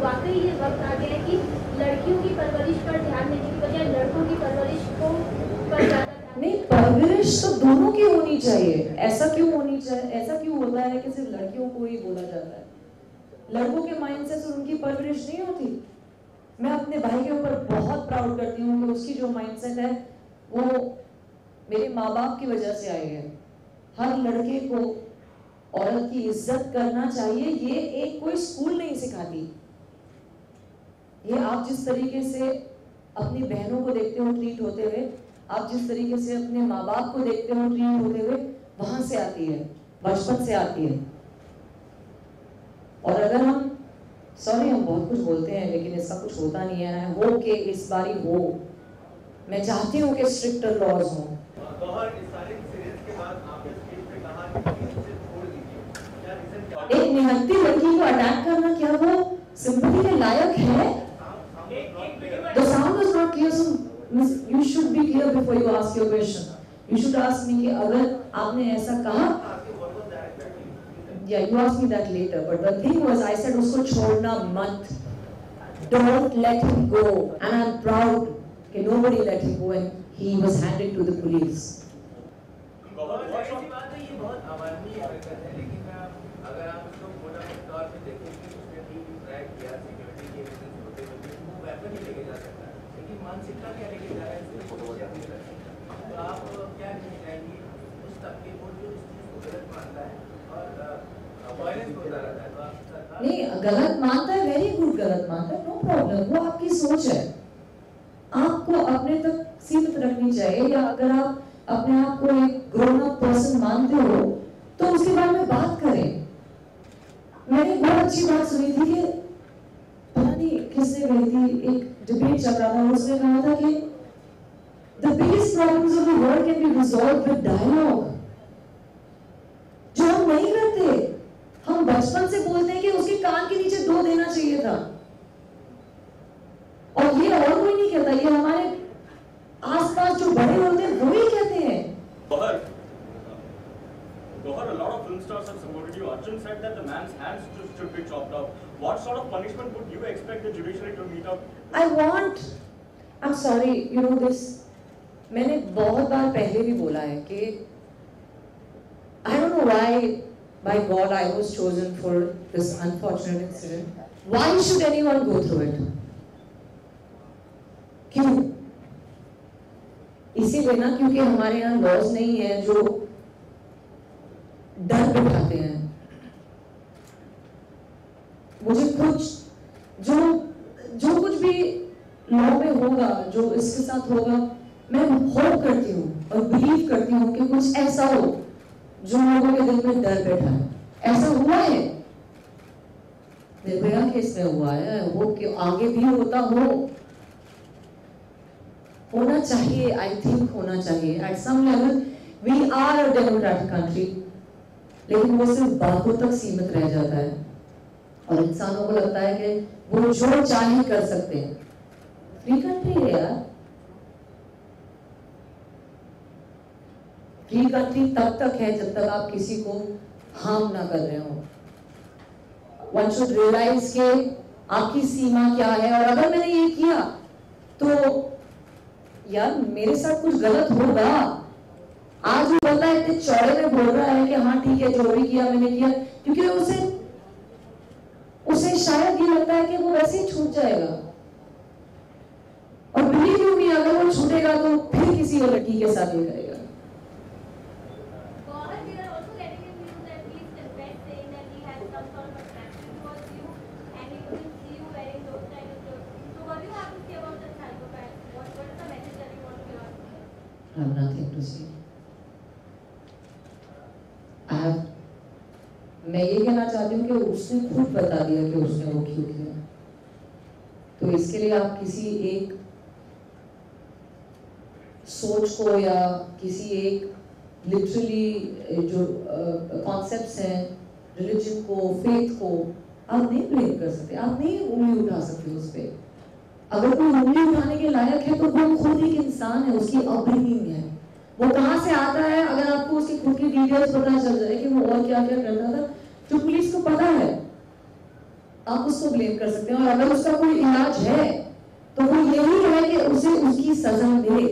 वाकई ये वक्त आ गया है कि लड़कियों की परवरिश पर ध्यान देने की बजाय लड़कों की परवरिश को पर ज्यादा नहीं, परवरिश तो दोनों की होनी चाहिए। ऐसा क्यों होनी चाहिए, ऐसा क्यों होता है कि सिर्फ लड़कियों को ही बोला जाता है? लड़कों के माइंडसेट से उनकी परवरिश नहीं होती। मैं अपने भाई के ऊपर बहुत प्राउड करती हूँ कि उसकी जो माइंडसेट है वो मेरे माँ बाप की वजह से आई है। हर लड़के को औरत की इज्जत करना चाहिए, ये एक कोई स्कूल नहीं सिखाती। ये आप जिस तरीके से अपनी बहनों को देखते हो ट्रीट होते हुए, आप जिस तरीके से अपने माँ बाप को देखते हो ट्रीट होते हुए, वहां से आती है, बचपन से आती है। और अगर हम हम बहुत कुछ बोलते हैं लेकिन इसका कुछ होता नहीं है। हो कि इस बारी हो, मैं चाहती हूँ कि स्ट्रिक्टर लॉज हों। एक निहत्ती लड़की को अटैक करना, क्या वो सिंपैथी के लायक है? The sound is not clear, so you should be clear before you ask your question. You should ask me कि अगर आपने ऐसा कहा, yeah, you asked me that later, but the thing was, I said उसको छोड़ना मत, don't let him go, and I'm proud that nobody let him go and he was handed to the police. नहीं, गलत मानता है, very good, गलत मानता है, नो प्रॉब्लम, वो आपकी सोच है। आपको अपने तक सीमित रखनी चाहिए, या अगर आप अपने आप को एक ग्रोन अप पर्सन मानते हो तो उसके बारे में बात करें। मैंने बहुत अच्छी बात सुनी थी कि पता नहीं किसने कही थी, एक डिबेट चल रहा था, उसने कहा था कि the biggest problems of the world can be resolved with dialogue, जो हम नहीं करते। हम बचपन से बोलते हैं कि उसके कान के नीचे 2 देना चाहिए था, और ये और कोई नहीं कहता, ये हमारे आसपास जो बड़े होते हैं वो ही कहते हैं। Gohar, a lot of film stars have supported you. Arjun said that the man's hands should be chopped off. What sort of punishment would you expect the judiciary to meet up? I'm sorry, you know this. मैंने बहुत बार पहले भी बोला है कि I don't know why, by God, I was chosen for this unfortunate incident. Why should anyone go through it? क्यों? इसीलिए ना, क्योंकि हमारे यहाँ लॉज नहीं है जो डर बिठाते हैं। मुझे कुछ जो कुछ भी लॉ में होगा, जो इसके साथ होगा, मैं होप करती हूँ और बिलीव करती हूँ कि कुछ ऐसा हो जो लोगों के दिल में डर बैठा है। ऐसा हुआ है, निर्भया केस में हुआ है, वो कि आगे भी होता होना चाहिए। आई थिंक होना चाहिए at some level. We are a democratic country, लेकिन वो सिर्फ बातों तक सीमित रह जाता है और इंसानों को लगता है कि वो जो चाहे कर सकते हैं। फ्री कंट्री है यार, फ्री कंट्री तब तक है जब तक आप किसी को हार्म ना कर रहे हो। वन शुड रियलाइज के आपकी सीमा क्या है, और अगर मैंने ये किया तो यार मेरे साथ कुछ गलत होगा। आज वो बंदा इतने चौड़े में बोल रहा है कि हाँ ठीक है, जो भी किया मैंने किया, क्योंकि उसे शायद ये लगता है कि वो वैसे ही छूट जाएगा, और बिलीव मी, अगर वो छूटेगा तो फिर किसी और लड़की के साथ ही करेगा। I have nothing to say. मैं ये कहना चाहती हूँ कि उसने खुद बता दिया कि उसने वो क्यों किया, तो इसके लिए आप किसी एक सोच को या किसी एक लिटरली जो कॉन्सेप्ट्स हैं, रिलीजन को, फेथ को आप नहीं ब्लेम कर सकते, आप नहीं उंगली उठा सकते उस पर। अगर कोई उंगली उठाने के लायक है तो वो खुद एक इंसान है, उसकी अपब्रिंगिंग है, वो कहाँ से आता है। अगर आपको उसकी खुद की डिटेल्स पता चल जाए कि वो और क्या क्या करता था, जो पुलिस को पता है, आप उसको ब्लेम कर सकते हैं, और अगर उसका कोई इलाज है तो वो यही है कि उसे उसकी सजा मिले,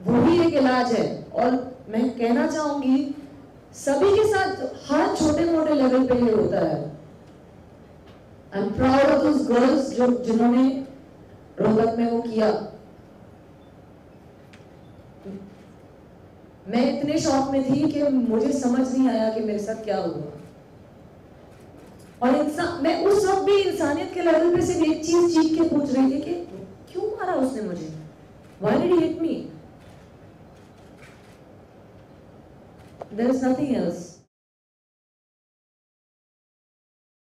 वही एक इलाज है। और मैं कहना चाहूंगी सभी के साथ हर छोटे मोटे लेवल पे ये होता है। I am proud of those girls जिन्होंने रोहतक में वो किया। मैं इतने शौक में थी कि मुझे समझ नहीं आया कि मेरे साथ क्या हुआ, और मैं उस वक्त भी इंसानियत के लेवल पे सिर्फ एक चीज चीख के पूछ रही थी कि क्यों मारा उसने मुझे, why did he hit me, there is nothing else.